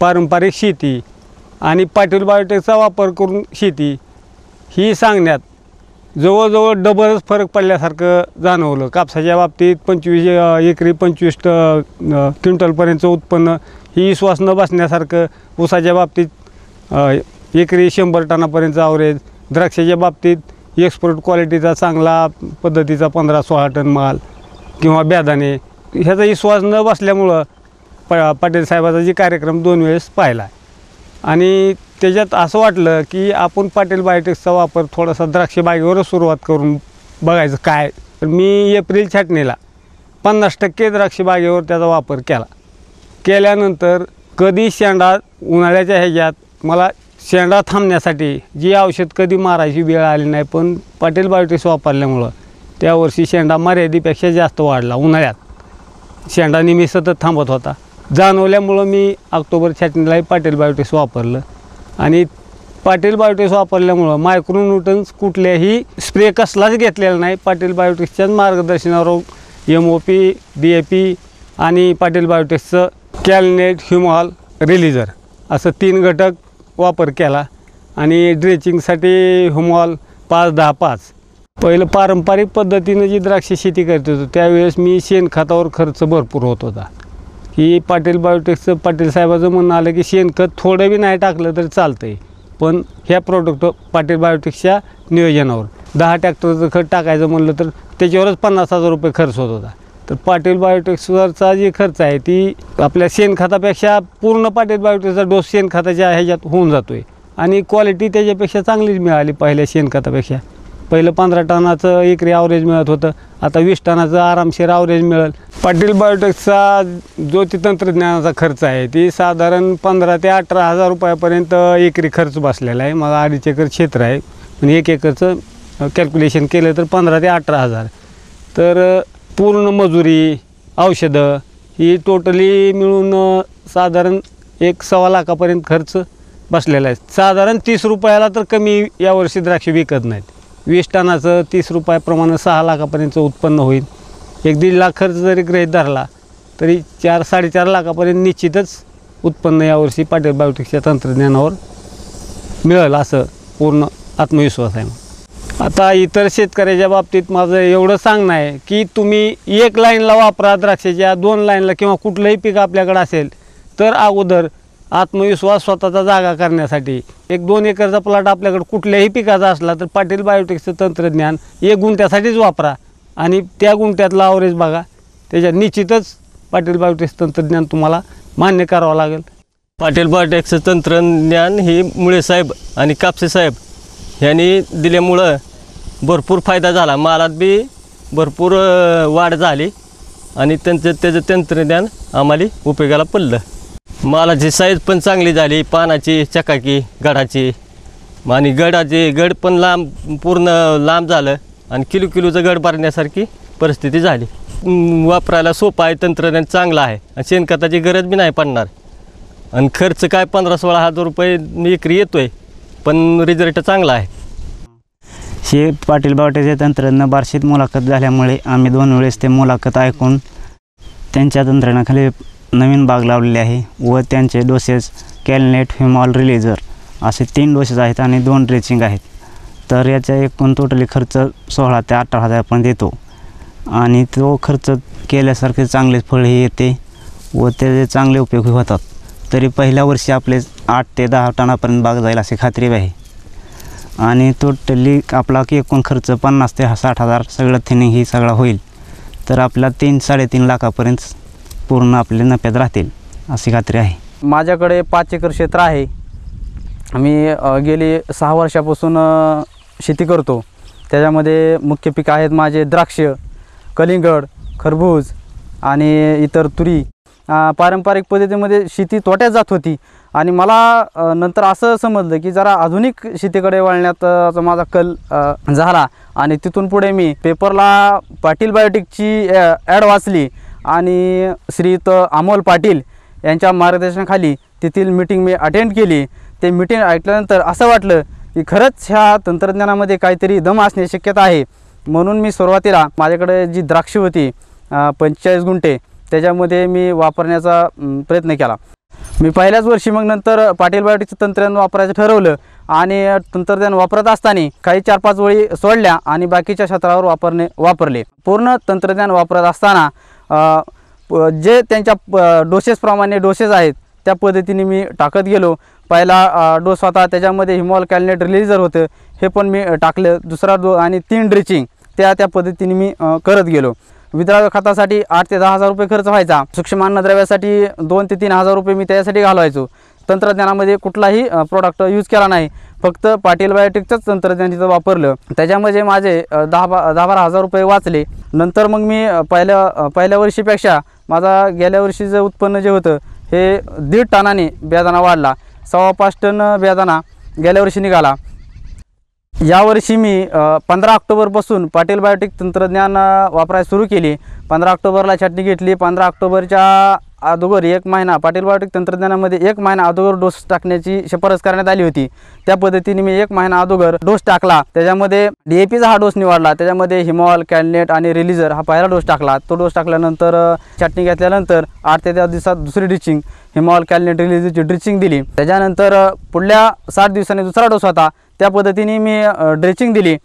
पारंपरिक शेती आणि पाटील बायोटेकचा वापर करून शेती ही सांगण्यात जवळजवळ डबलच फरक पडल्यासारखं जाणवलं। कापसाच्या बाबतीत 25 एकरी 25 क्विंटलपर्यंतचं उत्पन्न ही विश्वास न बसण्यासारखं, ऊसाच्या बाबतीत एकरी 100 टनापर्यंत ॲव्हरेज, द्राक्षाच्या बाबतीत एक्सपोर्ट क्वालिटीचा चांगला पद्धतीचा 15-16 टन माल किंवा बेदाणे, ह्याचा विश्वास न बसल्यामुळं पाटील साहेबाचा जी कार्यक्रम 2 वेळेस पाहिला आणि त्याच्यात असं वाटलं की आपण पाटील बायोटेकचा वापर थोडासा द्राक्ष बागेवरच सुरुवात करून बघायचं काय। तर मी एप्रिल छाटणीला 50% द्राक्ष बागेवर त्याचा वापर केल्यानंतर कधी शेंडा उन्हाळ्याच्या ह्याच्यात मला शेंडा थांबण्यासाठी जी औषध कधी मारायची वेळ आली नाही, पण पाटील बायोटेक्स वापरल्यामुळं त्यावर्षी शेंडा मर्यादेपेक्षा जास्त वाढला। उन्हाळ्यात शेंडा नेहमी सतत थांबत होता, जाणवल्यामुळं मी ऑक्टोबर छाटणीलाही पाटील बायोटेक्स वापरलं आणि पाटील बायोटेक्स वापरल्यामुळं मायक्रोन्यूटन्स कुठल्याही स्प्रे कसलाच घेतलेला नाही। पाटील बायोटेक्सच्याच मार्गदर्शनावर MOP, DAP आणि पाटील बायोटेक्सचं कॅलनेट, ह्युमॉल, रिलीजर असं 3 घटक वापर केला आणि ड्रेचिंगसाठी ह्युमॉल 5-10-5। पहिलं पारंपरिक पद्धतीनं जी द्राक्ष शेती करत होतो त्यावेळेस मी शेणखतावर खर्च भरपूर होत होता की पाटील बायोटेक्सचं पाटील साहेबाचं म्हणणं आलं की शेणखत थोडं बी नाही टाकलं तरी चालतं आहे, पण ह्या प्रोडक्ट पाटील बायोटेक्सच्या नियोजनावर 10 ट्रॅक्टरचं खत टाकायचं म्हणलं तर त्याच्यावरच 50,000 रुपये खर्च होत होता। तर पाटील बायोटेक्सवरचा जी खर्च आहे ती आपल्या शेणखतापेक्षा पूर्ण पाटील बायोटेक्सचा डोस शेणखताच्या ह्याच्यात होऊन जातो आहे आणि क्वालिटी त्याच्यापेक्षा चांगलीच मिळाली पहिल्या शेणखतापेक्षा। पहिलं 15 टनाचं एकरी ॲव्हरेज मिळत होतं, आता 20 टनाचं आरामशीर ॲव्हरेज मिळेल। पाटील बायोटेक्सचा जो ती तंत्रज्ञानाचा खर्च आहे ती साधारण 15,000 ते 18,000 रुपयापर्यंत एकरी खर्च बसलेला आहे। मला 2.5 एकर क्षेत्र आहे आणि 1 एकरचं कॅल्क्युलेशन केलं तर 15,000 ते 18,000। तर पूर्ण मजुरी, औषधं ही टोटली मिळून साधारण 1-1.25 लाखापर्यंत खर्च बसलेला आहे। साधारण 30 रुपयाला तर कमी यावर्षी द्राक्ष विकत नाहीत। 20 टनाचं 30 रुपयाप्रमाणे 6 लाखापर्यंतचं उत्पन्न होईल। 1-1.5 लाख खर्च जरी गृहीत धरला तरी 4-4.5 लाखापर्यंत निश्चितच उत्पन्न यावर्षी पाटील बायोटेक्सच्या तंत्रज्ञानावर मिळेल असं पूर्ण आत्मविश्वास आहे। आता इतर शेतकऱ्याच्या बाबतीत माझं एवढं सांगणं आहे की तुम्ही 1 लाईनला वापरा द्राक्षाच्या, 2 लाईनला किंवा कुठलंही पीक आपल्याकडे असेल तर अगोदर आत्मविश्वास स्वतःचा जागा करण्यासाठी 1-2 एकरचा प्लॉट आपल्याकडे कुठल्याही पिकाचा असला तर पाटील बायोटेक्सचं तंत्रज्ञान 1 गुंठ्यासाठीच वापरा आणि त्या गुंठ्यातला ॲव्हरेज बघा, त्याच्यात निश्चितच पाटील बायोटेक्स तंत्रज्ञान तुम्हाला मान्य करावं लागेल। पाटील बायोटेक्सचं तंत्रज्ञान हे मुळे साहेब आणि कापसे साहेब यांनी दिल्यामुळं भरपूर फायदा झाला, मालात बी भरपूर वाढ झाली आणि त्याचं तंत्रज्ञान आम्हाला उपयोगाला पडलं। मालाची साईज पण चांगली झाली, पानाची चकाकी, गडाची आणि गड पण पूर्ण लांब झालं आणि किलोचं गड भरण्यासारखी परिस्थिती झाली। वापरायला सोपं आहे, तंत्रज्ञान चांगलं आहे आणि शेणखताची गरज बी नाही पडणार आणि खर्च काय 15-16 हजार रुपये एकरी येतो आहे, पण रिझल्ट चांगला आहे। हे पाटील बायोटेकचे तंत्रज्ञान बार्शीत मुलाखत झाल्यामुळे आम्ही 2 वेळेस ते मुलाखत ऐकून त्यांच्या तंत्रज्ञानाखाली नवीन बाग लावलेली आहे व त्यांचे डोसेस कॅलनेट, ह्युमॉल, रिलीजर असे 3 डोसेस आहेत आणि 2 ड्रेचिंग आहेत। तर याचा एकूण टोटली खर्च 16,000 ते 18,000पर्यंत येतो आणि तो खर्च केल्यासारखे चांगले फळही येते व त्याचे चांगले उपयोग होतात। तरी पहिल्या वर्षी आपले 8 ते 10 टनापर्यंत बाग जाईल अशी खात्री आहे आणि टोटली आपला एकूण खर्च 50,000 ते 60,000 सगळं थिनिंग ही सगळा होईल तर आपला 3-3.5 लाखापर्यंत पूर्ण आपले नफ्यात राहतील अशी खात्री आहे। माझ्याकडे 5 एकर क्षेत्र आहे। मी गेली 6 वर्षापासून शेती करतो। त्याच्यामध्ये मुख्य पिकं आहेत माझे द्राक्ष, कलिंगड, खरबूज आणि इतर तुरी। पारंपरिक पद्धतीमध्ये शेती तोट्यात जात होती आणि मला नंतर असं समजलं की जरा आधुनिक शेतीकडे वळण्यात माझा कल झाला आणि तिथून पुढे मी पेपरला पाटील बायोटेकची ॲड वाचली आणि श्रीयुत अमोल पाटील यांच्या मार्गदर्शनाखाली तेथील मीटिंग मी अटेंड केली। ते मीटिंग ऐकल्यानंतर असं वाटलं की खरंच ह्या तंत्रज्ञानामध्ये काहीतरी दम असण्याची शक्यता आहे। म्हणून मी सुरुवातीला माझ्याकडे जी द्राक्ष होती 45 गुंठे त्याच्यामध्ये मी वापरण्याचा प्रयत्न केला। मी पहिल्याच वर्षी मग नंतर पाटील बायोटेकचं तंत्रज्ञान वापरायचं ठरवलं आणि तंत्रज्ञान वापरत असताना काही 4-5 वळी सोडल्या आणि बाकीच्या क्षेत्रावर वापरले. पूर्ण तंत्रज्ञान वापरत असताना जे त्यांच्या डोसेसप्रमाणे डोसेस आहेत त्या पद्धतीने मी टाकत गेलो. पहिला डोस होता त्याच्यामध्ये हिमॉल कॅल्नेट रिलीजर होतं, हे पण मी टाकलं. दुसरा आणि 3 ड्रिचिंग त्या पद्धतीने मी करत गेलो. विद्राव्य खतासाठी 8 ते 10 हजार रुपये खर्च व्हायचा. सूक्ष्म अन्नद्रव्यासाठी 2 ते 3 हजार रुपये मी त्यासाठी घालवायचो. तंत्रज्ञानामध्ये कुठलाही प्रोडक्ट यूज केला नाही, फक्त पाटील बायोटेकचंच तंत्रज्ञान तिथं वापरलं. त्याच्यामध्ये माझे 10-12 हजार रुपये वाचले. नंतर मग मी पहिल्या वर्षीपेक्षा माझा गेल्या वर्षीचं उत्पन्न जे होतं हे 1.5 टनाने बेदाणा वाढला. 5.25 टन बेदाणा गेल्या वर्षी निघाला. यावर्षी मी 15 ऑक्टोबरपासून पाटील बायोटेक तंत्रज्ञान वापरायला सुरू केली. 15 ऑक्टोबरला छाटणी घेतली. 15 ऑक्टोबरच्या अगोदर 1 महिना पाटील बायोटेक तंत्रज्ञानामध्ये 1 महिना अगोदर डोस टाकण्याची शिफारस करण्यात आली होती. त्या पद्धतीने मी 1 महिना अगोदर डोस टाकला. त्याच्यामध्ये DAPचा हा डोस निवडला. त्याच्यामध्ये हिमॉल कॅल्नेट आणि रिलीजर हा पहिला डोस टाकला. तो डोस टाकल्यानंतर छाटणी घेतल्यानंतर 8 ते 10 दिवसात दुसरी ड्रिचिंग हिमॉल कॅल्नेट रिलीजरची ड्रिचिंग दिली. त्याच्यानंतर पुढल्या 60 दिवसांनी दुसरा डोस होता, त्या पद्धतीने मी ड्रिचिंग दिली.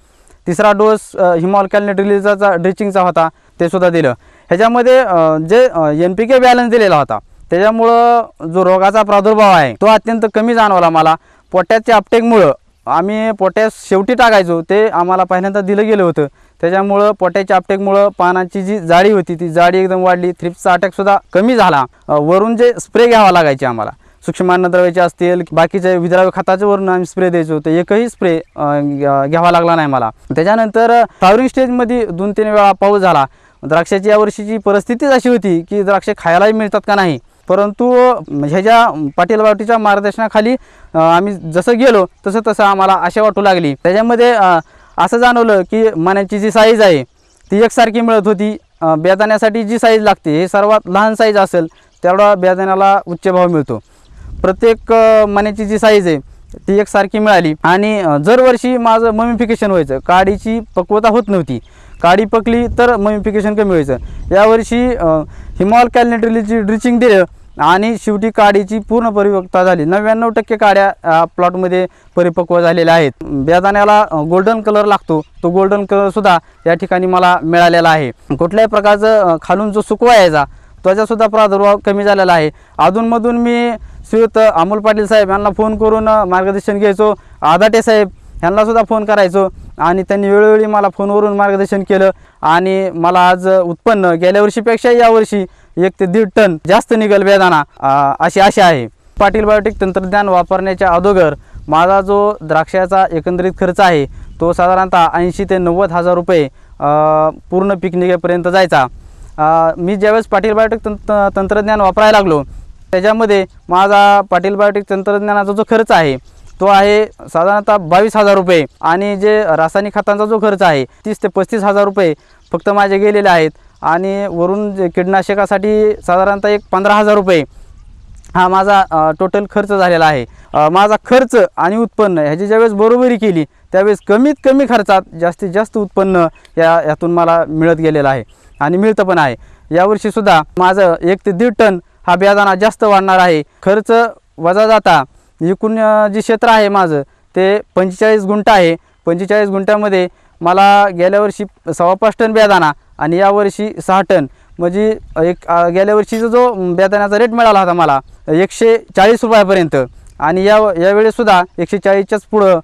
तिसरा डोस हिमॉल कॅल्नेट रिलीजरचा ड्रिचिंगचा होता, ते सुद्धा दिलं. ह्याच्यामध्ये जे NPK बॅलन्स दिलेला होता त्याच्यामुळं जो रोगाचा प्रादुर्भाव आहे तो अत्यंत कमी जाणवला मला. पोटॅशच्या अपटेकमुळं आम्ही पोटॅश शेवटी टाकायचो, ते आम्हाला पहिल्यांदा दिलं गेलं होतं. त्याच्यामुळं पोटॅशच्या अपटेकमुळं पानाची जी जाडी होती ती जाडी एकदम वाढली. थ्रिप्सचा अटॅकसुद्धा कमी झाला. वरून जे स्प्रे घ्यावा लागायचे आम्हाला, सूक्ष्म अन्नद्रव्याचे असतील बाकीचे विद्राव्य खताचे वरून आम्ही स्प्रे द्यायचो होतं, एकही स्प्रे घ्यावा लागला नाही मला. त्याच्यानंतर फ्लावरिंग स्टेजमध्ये 2-3 वेळा पाऊस झाला. द्राक्षाची यावर्षीची परिस्थितीच अशी होती की द्राक्षे खायलाही मिळतात का नाही, परंतु ह्याच्या पाटील बायोटेकच्या मार्गदर्शनाखाली आम्ही जसं गेलो तसं आम्हाला आशा वाटू लागली. त्याच्यामध्ये असं जाणवलं की मण्याची जी साईज आहे ती एकसारखी मिळत होती. बेदाण्यासाठी जी साईज लागते हे सर्वात लहान साईज असेल तेवढा बेदाण्याला उच्च भाव मिळतो. प्रत्येक मण्याची जी साईज आहे ती एकसारखी मिळाली. आणि दरवर्षी माझं ममिफिकेशन व्हायचं, काडीची पक्वता होत नव्हती. काडी पकली तर ममिफिकेशन कमी व्हायचं. यावर्षी हिमॉल कॅल्नेट रिलीजरची ड्रिचिंग दिलं आणि शेवटी काडीची पूर्ण परिपक्वता झाली. 99% काड्या प्लॉटमध्ये परिपक्व झालेल्या आहेत. बेदाण्याला गोल्डन कलर लागतो, तो गोल्डन कलरसुद्धा या ठिकाणी मला मिळालेला आहे. कुठल्याही प्रकारचं खालून जो सुकवा यायचा त्याचासुद्धा प्रादुर्भाव कमी झालेला आहे. अधूनमधून मी श्रीयुत अमोल पाटील साहेब यांना फोन करून मार्गदर्शन घ्यायचो. आदाटे साहेब यांनासुद्धा फोन करायचो आणि त्यांनी वेळोवेळी मला फोनवरून मार्गदर्शन केलं आणि मला आज उत्पन्न गेल्या वर्षीपेक्षा यावर्षी 1 ते 1.5 टन जास्त निघेल बेदाणा अशी आशा आहे. पाटील बायोटेक तंत्रज्ञान वापरण्याच्या अगोदर माझा जो द्राक्षाचा एकंदरीत खर्च आहे तो साधारणतः 80 ते 90 हजार रुपये पूर्ण पीक निघेपर्यंत जायचा. मी ज्यावेळेस पाटील बायोटेक तंत्रज्ञान वापरायला लागलो त्याच्यामध्ये माझा पाटील बायोटेक तंत्रज्ञानाचा जो खर्च आहे तो आहे साधारणतः 22,000 रुपये आणि जे रासायनिक खतांचा जो खर्च आहे 30 ते 35,000 रुपये फक्त माझे गेलेले आहेत. आणि वरून जे कीटकनाशकासाठी साधारणतः एक 15,000 रुपये हा माझा टोटल खर्च झालेला आहे. माझा खर्च आणि उत्पन्न ह्याची ज्यावेळेस बरोबरी केली त्यावेळेस कमीत कमी खर्चात जास्तीत जास्त उत्पन्न यातून मला मिळत गेलेलं आहे आणि मिळतं पण आहे. यावर्षीसुद्धा माझं 1 ते 1.5 टन हा बेदाणा जास्त वाढणार आहे. खर्च वजा जाता एकूण जे क्षेत्र आहे माझं ते 45 गुंठ आहे. 45 गुंठ्यामध्ये मला गेल्या वर्षी 5.25 टन बेदाणा आणि यावर्षी 6 टन, म्हणजे गेल्या वर्षीचा जो बेदाण्याचा रेट मिळाला होता मला 140 रुपयापर्यंत आणि यावेळेसुद्धा 140च्याच पुढं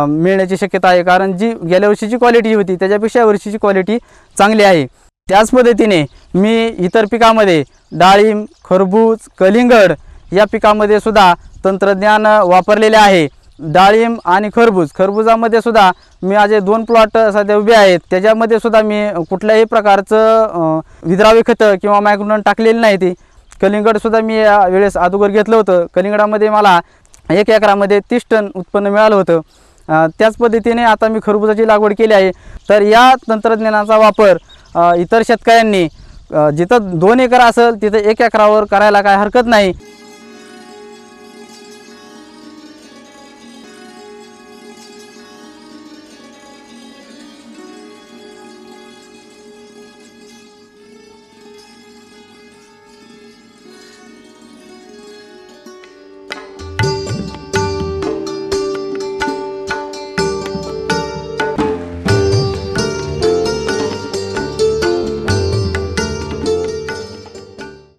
मिळण्याची शक्यता आहे. कारण जी गेल्या वर्षीची क्वालिटी होती त्याच्यापेक्षा यावर्षीची क्वालिटी चांगली आहे. त्याच पद्धतीने मी इतर पिकामध्ये डाळिंब, खरबूज, कलिंगड या पिकामध्ये सुद्धा तंत्रज्ञान वापरलेले आहे. डाळिंब आणि खरबुजामध्ये सुद्धा मी माझे 2 प्लॉट सध्या उभे आहेत. त्याच्यामध्ये सुद्धा मी कुठल्याही प्रकारचं विद्राव्य खतं किंवा मायक्रोन्यूट्रन टाकलेलं नाही. ती कलिंगडसुद्धा मी या वेळेस अगोदर घेतलं होतं. कलिंगडामध्ये मला 1 एकरामध्ये 30 टन उत्पन्न मिळालं होतं. त्याच पद्धतीने आता मी खरबुजाची लागवड केली आहे. तर या तंत्रज्ञानाचा वापर इतर शेतकऱ्यांनी जिथं 2 एकर असेल तिथं 1 एकरावर करायला काय हरकत नाही.